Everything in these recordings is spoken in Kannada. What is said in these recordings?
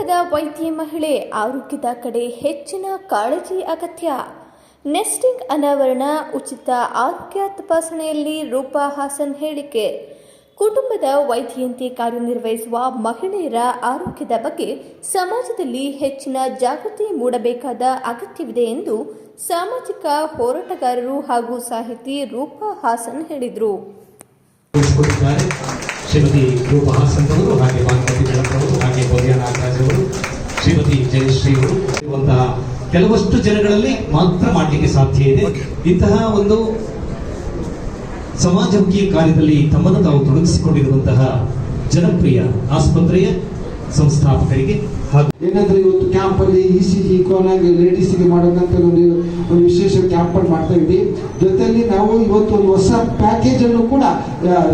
ಕುಟುಂಬದ ವೈದ್ಯ ಮಹಿಳೆ ಆರೋಗ್ಯದ ಕಡೆ ಹೆಚ್ಚಿನ ಕಾಳಜಿ ಅಗತ್ಯ. ನೆಸ್ಟಿಂಗ್ ಅನಾವರಣ ಉಚಿತ ಆರೋಗ್ಯ ತಪಾಸಣೆಯಲ್ಲಿ ರೂಪಾ ಹಾಸನ್ ಹೇಳಿಕೆ. ಕುಟುಂಬದ ವೈದ್ಯೆಯಂತೆ ಕಾರ್ಯನಿರ್ವಹಿಸುವ ಮಹಿಳೆಯರ ಆರೋಗ್ಯದ ಬಗ್ಗೆ ಸಮಾಜದಲ್ಲಿ ಹೆಚ್ಚಿನ ಜಾಗೃತಿ ಮೂಡಬೇಕಾದ ಅಗತ್ಯವಿದೆ ಎಂದು ಸಾಮಾಜಿಕ ಹೋರಾಟಗಾರರು ಹಾಗೂ ಸಾಹಿತಿ ರೂಪಾ ಹಾಸನ್ ಹೇಳಿದರು. ಶ್ರೀಮತಿ ರೂಪಾ ಹಾಸನ್ ಅವರು, ಹಾಗೆ ಭಾಗವತಿ ಬೆಳಕವರು, ಹಾಗೆ ಬೋಧಿಯಾ ನಾಗರಾಜ್ ಅವರು, ಶ್ರೀಮತಿ ಜಯಶ್ರೀ ಅವರು ಇರುವಂತಹ ಕೆಲವಷ್ಟು ಜನಗಳಲ್ಲಿ ಮಾತ್ರ ಮಾಡಲಿಕ್ಕೆ ಸಾಧ್ಯ ಇದೆ. ಇಂತಹ ಒಂದು ಸಮಾಜಮುಖಿ ಕಾರ್ಯದಲ್ಲಿ ತಮ್ಮನ್ನು ತಾವು ತೊಡಗಿಸಿಕೊಂಡಿರುವಂತಹ ಜನಪ್ರಿಯ ಆಸ್ಪತ್ರೆಯ ಸಂಸ್ಥಾಪಕರಿಗೆ ಹಾಗೂ ಏನಂದ್ರೆ ಇವತ್ತು ಕ್ಯಾಂಪ್ ಅಲ್ಲಿ ECG ಕೋನಾಗಿ ಲೇಡೀಸ್ಗೆ ಮಾಡೋದಂತ ಒಂದು ವಿಶೇಷ ಕ್ಯಾಂಪ್ ಅಲ್ಲಿ ಮಾಡ್ತಾ ಇದ್ವಿ. ಜೊತೆಯಲ್ಲಿ ನಾವು ಇವತ್ತು ಒಂದು ಹೊಸ ಪ್ಯಾಕೇಜ್ ಅನ್ನು ಕೂಡ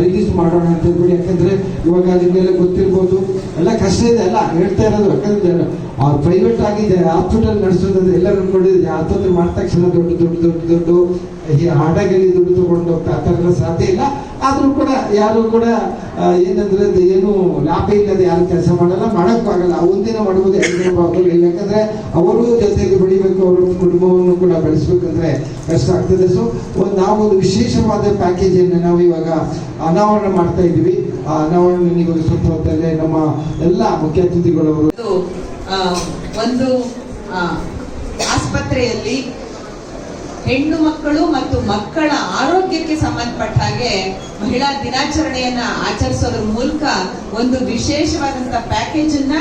ರಿಲೀಸ್ ಮಾಡೋಣ ಅಂತ ಹೇಳ್ಬಿಡಿ. ಯಾಕಂದ್ರೆ ಇವಾಗ ನಿಮಗೆಲ್ಲ ಗೊತ್ತಿರ್ಬೋದು, ಎಲ್ಲ ಕಷ್ಟ ಇದೆ ಅಲ್ಲ ಹೇಳ್ತಾ ಇರೋದು. ಯಾಕಂದ್ರೆ ಪ್ರೈವೇಟ್ ಆಗಿದೆ ಹಾಸ್ಪಿಟಲ್ ನಡೆಸೋದಂದ್ರೆ ಎಲ್ಲರೂ ಅನ್ಕೊಂಡಿದ್ರೆ ಆಸ್ಪತ್ರೆ ಮಾಡಿದ ತಕ್ಷಣ ದೊಡ್ಡ ಹಾಡಾಗಲಿ ದುಡ್ಡು ತಗೊಂಡು ಹೋಗ್ತಾ ಆ ಥರ ಸಾಧ್ಯ ಇಲ್ಲ. ಆದ್ರೂ ಕೂಡ ಯಾರು ಕೂಡ ಏನಂದ್ರೆ ಏನು ಲಾಭ ಇಲ್ಲದೆ ಯಾರು ಕೆಲಸ ಮಾಡಲ್ಲ, ಮಾಡೋಕ್ಕೂ ಆಗಲ್ಲ. ಒಂದಿನ ಮಾಡ್ಬೋದು, 2 ದಿನ ಮಾಡ್ಬೋದು. ಯಾಕಂದ್ರೆ ಅವರು ಜೊತೆಗೆ ಬೆಳಿಬೇಕು, ಅವರ ಕುಟುಂಬವನ್ನು ಕೂಡ ಬೆಳೆಸ್ಬೇಕಂದ್ರೆ ಕಷ್ಟ ಆಗ್ತದೆ. ಸೊ ನಾವು ಒಂದು ವಿಶೇಷವಾದ ಪ್ಯಾಕೇಜ್ ಅನ್ನು ನಾವು ಇವಾಗ ಅನಾವರಣ ಮಾಡ್ತಾ ಇದ್ದೀವಿ. ಆ ಅನಾವರಣ ಇವಾಗ ಸ್ವಲ್ಪ ಹೊತ್ತಲ್ಲೇ ನಮ್ಮ ಎಲ್ಲ ಮುಖ್ಯ ಅತಿಥಿಗಳವರು ಒಂದು ಆಸ್ಪತ್ರೆಯಲ್ಲಿ ಹೆಣ್ಣು ಮಕ್ಕಳು ಮತ್ತು ಮಕ್ಕಳ ಆರೋಗ್ಯಕ್ಕೆ ಸಂಬಂಧಪಟ್ಟ ಹಾಗೆ ಮಹಿಳಾ ದಿನಾಚರಣೆಯನ್ನ ಆಚರಿಸೋದ್ರ ಮೂಲಕ ಒಂದು ವಿಶೇಷವಾದಂತಹ ಪ್ಯಾಕೇಜ್ ಅನ್ನ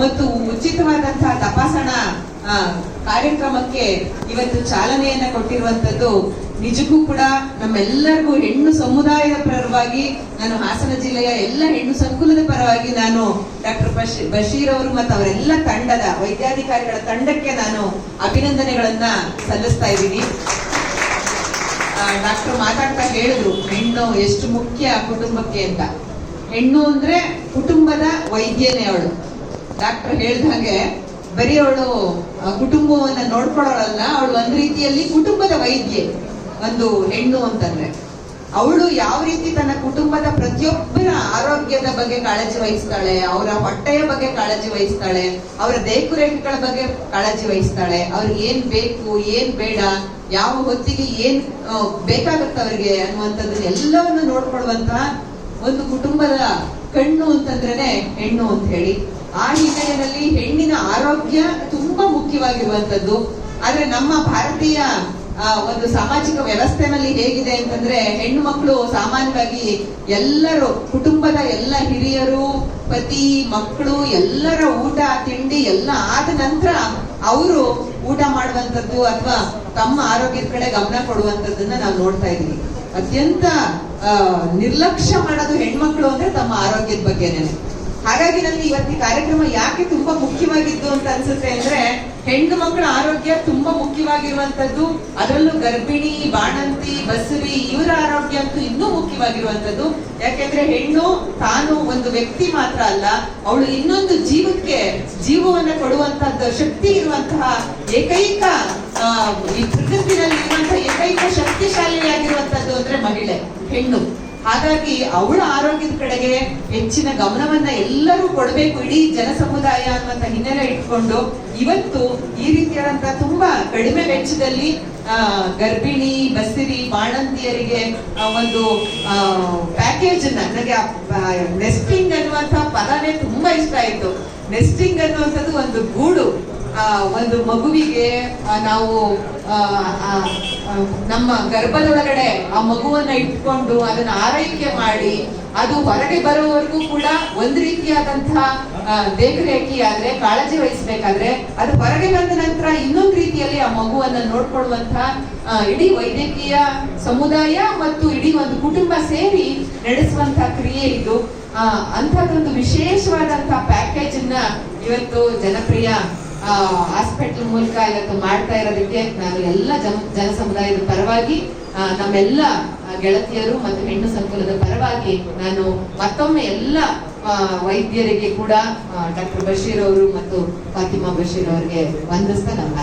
ಮತ್ತು ಉಚಿತವಾದಂತಹ ತಪಾಸಣಾ ಕಾರ್ಯಕ್ರಮಕ್ಕೆ ಇವತ್ತು ಚಾಲನೆಯನ್ನ ಕೊಟ್ಟಿರುವಂತದ್ದು ನಿಜಕ್ಕೂ ಕೂಡ ನಮ್ಮೆಲ್ಲರಿಗೂ ಹೆಣ್ಣು ಸಮುದಾಯದ ಪರವಾಗಿ, ನಾನು ಹಾಸನ ಜಿಲ್ಲೆಯ ಎಲ್ಲ ಹೆಣ್ಣು ಸಂಕುಲದ ಪರವಾಗಿ ನಾನು ಡಾಕ್ಟರ್ ಬಶೀರ್ ಅವರು ಮತ್ತು ಅವರೆಲ್ಲ ತಂಡದ ವೈದ್ಯಾಧಿಕಾರಿಗಳ ತಂಡಕ್ಕೆ ನಾನು ಅಭಿನಂದನೆಗಳನ್ನ ಸಲ್ಲಿಸ್ತಾ ಇದ್ದೀನಿ. ಡಾಕ್ಟರ್ ಮಾತಾಡ್ತಾ ಹೇಳಿದ್ರು ಹೆಣ್ಣು ಎಷ್ಟು ಮುಖ್ಯ ಕುಟುಂಬಕ್ಕೆ ಅಂತ. ಹೆಣ್ಣು ಅಂದ್ರೆ ಕುಟುಂಬದ ವೈದ್ಯನೇ ಅವಳು. ಡಾಕ್ಟರ್ ಹೇಳಿದ ಹಾಗೆ ಬರೀ ಅವಳು ಕುಟುಂಬವನ್ನ ನೋಡ್ಕೊಳ್ಳೋಳಲ್ಲ, ಅವಳು ಒಂದ್ ರೀತಿಯಲ್ಲಿ ಕುಟುಂಬದ ವೈದ್ಯೆ. ಒಂದು ಹೆಣ್ಣು ಅಂತಂದ್ರೆ ಅವಳು ಯಾವ ರೀತಿ ತನ್ನ ಕುಟುಂಬದ ಪ್ರತಿಯೊಬ್ಬರ ಆರೋಗ್ಯದ ಬಗ್ಗೆ ಕಾಳಜಿ ವಹಿಸ್ತಾಳೆ, ಅವರ ಹೊಟ್ಟೆಯ ಬಗ್ಗೆ ಕಾಳಜಿ ವಹಿಸ್ತಾಳೆ, ಅವರ ದೇಹರೇಖೆಗಳ ಬಗ್ಗೆ ಕಾಳಜಿ ವಹಿಸ್ತಾಳೆ, ಅವ್ರಿಗೆ ಏನ್ ಬೇಕು ಏನ್ ಬೇಡ, ಯಾವ ಹೊತ್ತಿಗೆ ಏನ್ ಬೇಕಾಗುತ್ತೆ ಅವ್ರಿಗೆ ಅನ್ನುವಂಥದ್ದನ್ನ ಎಲ್ಲವನ್ನು ನೋಡ್ಕೊಳ್ಳುವಂತಹ ಒಂದು ಕುಟುಂಬದ ಕಣ್ಣು ಅಂತಂದ್ರೇನೆ ಹೆಣ್ಣು ಅಂತ ಹೇಳಿ. ಆ ಹಿನ್ನೆಲೆಯಲ್ಲಿ ಹೆಣ್ಣಿನ ಆರೋಗ್ಯ ತುಂಬಾ ಮುಖ್ಯವಾಗಿರುವಂತದ್ದು. ಆದ್ರೆ ನಮ್ಮ ಭಾರತೀಯ ಒಂದು ಸಾಮಾಜಿಕ ವ್ಯವಸ್ಥೆನಲ್ಲಿ ಹೇಗಿದೆ ಅಂತಂದ್ರೆ, ಹೆಣ್ಣು ಮಕ್ಕಳು ಸಾಮಾನ್ಯವಾಗಿ ಎಲ್ಲರೂ ಕುಟುಂಬದ ಎಲ್ಲ ಹಿರಿಯರು, ಪತಿ, ಮಕ್ಕಳು ಎಲ್ಲರ ಊಟ ತಿಂಡಿ ಎಲ್ಲ ಆದ ನಂತರ ಅವರು ಊಟ ಮಾಡುವಂತದ್ದು ಅಥವಾ ತಮ್ಮ ಆರೋಗ್ಯದ ಕಡೆ ಗಮನ ಕೊಡುವಂತದ್ದನ್ನ ನಾವು ನೋಡ್ತಾ ಇದೀವಿ. ಅತ್ಯಂತ ನಿರ್ಲಕ್ಷ್ಯ ಮಾಡೋದು ಹೆಣ್ಮಕ್ಳು ಅಂದ್ರೆ ತಮ್ಮ ಆರೋಗ್ಯದ ಬಗ್ಗೆನೇ. ಹಾಗಾಗಿ ನನಗೆ ಇವತ್ತು ಈ ಕಾರ್ಯಕ್ರಮ ಯಾಕೆ ತುಂಬಾ ಮುಖ್ಯವಾಗಿದ್ದು ಅಂತ ಅನ್ಸುತ್ತೆ ಅಂದ್ರೆ, ಹೆಣ್ಣು ಮಕ್ಕಳ ಆರೋಗ್ಯ ತುಂಬಾ ಮುಖ್ಯವಾಗಿರುವಂತದ್ದು. ಅದರಲ್ಲೂ ಗರ್ಭಿಣಿ, ಬಾಣಂತಿ, ಬಸುರಿ ಇವರ ಆರೋಗ್ಯ ಅಂತೂ ಇನ್ನೂ ಮುಖ್ಯವಾಗಿರುವಂತದ್ದು. ಯಾಕೆಂದ್ರೆ ಹೆಣ್ಣು ತಾನು ಒಂದು ವ್ಯಕ್ತಿ ಮಾತ್ರ ಅಲ್ಲ, ಅವಳು ಇನ್ನೊಂದು ಜೀವಕ್ಕೆ ಜೀವವನ್ನ ಕೊಡುವಂತಹದ್ದು ಶಕ್ತಿ ಇರುವಂತಹ ಏಕೈಕ ಈ ಪ್ರಕೃತಿನಲ್ಲಿ ಇರುವಂತಹ ಏಕೈಕ ಶಕ್ತಿಶಾಲಿಯಾಗಿರುವಂತದ್ದು ಅಂದ್ರೆ ಮಹಿಳೆ, ಹೆಣ್ಣು. ಹಾಗಾಗಿ ಅವಳ ಆರೋಗ್ಯದ ಕಡೆಗೆ ಹೆಚ್ಚಿನ ಗಮನವನ್ನ ಎಲ್ಲರೂ ಕೊಡಬೇಕು, ಇಡೀ ಜನ ಸಮುದಾಯ ಅನ್ನುವಂತ ಹಿನ್ನೆಲೆ ಇಟ್ಕೊಂಡು ಇವತ್ತು ಈ ರೀತಿಯಾದಂತಹ ತುಂಬಾ ಕಡಿಮೆ ವೆಚ್ಚದಲ್ಲಿ ಗರ್ಭಿಣಿ, ಬಸಿರಿ, ಬಾಣಂತಿಯರಿಗೆ ಒಂದು ಪ್ಯಾಕೇಜ್ ಅನ್ನ, ನನಗೆ ನೆಸ್ಟಿಂಗ್ ಅನ್ನುವಂತಹ ಪದನೇ ತುಂಬಾ ಇಷ್ಟ ಆಯ್ತು. ನೆಸ್ಟಿಂಗ್ ಅನ್ನುವಂಥದ್ದು ಒಂದು ಗೂಡು. ಒಂದು ಮಗುವಿಗೆ ನಾವು ನಮ್ಮ ಗರ್ಭದೊಳಗಡೆ ಆ ಮಗುವನ್ನ ಇಟ್ಕೊಂಡು ಅದನ್ನ ಆರೈಕೆ ಮಾಡಿ ಅದು ಹೊರಗೆ ಬರೋವರೆಗೂ ಕೂಡ ಒಂದ್ ರೀತಿಯಾದಂತಹ ದೇಖರೇಖೆ ಆದ್ರೆ, ಕಾಳಜಿ ವಹಿಸ್ಬೇಕಾದ್ರೆ, ಅದು ಹೊರಗೆ ಬಂದ ನಂತರ ಇನ್ನೊಂದು ರೀತಿಯಲ್ಲಿ ಆ ಮಗುವನ್ನ ನೋಡ್ಕೊಳ್ಳುವಂತಹ ಇಡೀ ವೈದ್ಯಕೀಯ ಸಮುದಾಯ ಮತ್ತು ಇಡೀ ಒಂದು ಕುಟುಂಬ ಸೇರಿ ನಡೆಸುವಂತಹ ಕ್ರಿಯೆ ಇದು. ಅಂತಹದೊಂದು ವಿಶೇಷವಾದಂತಹ ಪ್ಯಾಕೇಜ್ ಅನ್ನ ಇವತ್ತು ಜನಪ್ರಿಯ ಹಾಸ್ಪಿಟಲ್ ಮೂಲಕ ಇವತ್ತು ಮಾಡ್ತಾ ಇರೋದಕ್ಕೆ ನಾನು ಎಲ್ಲ ಜನ ಸಮುದಾಯದ ಪರವಾಗಿ, ನಮ್ಮೆಲ್ಲ ಗೆಳತಿಯರು ಮತ್ತು ಹೆಣ್ಣು ಸಂಕುಲದ ಪರವಾಗಿ ನಾನು ಮತ್ತೊಮ್ಮೆ ಎಲ್ಲ ವೈದ್ಯರಿಗೆ ಕೂಡ ಡಾಕ್ಟರ್ ಬಶೀರ್ ಅವರು ಮತ್ತು ಫಾತಿಮಾ ಬಶೀರ್ ಅವರಿಗೆ ವಂದಿಸ್ತಾ ನಾನು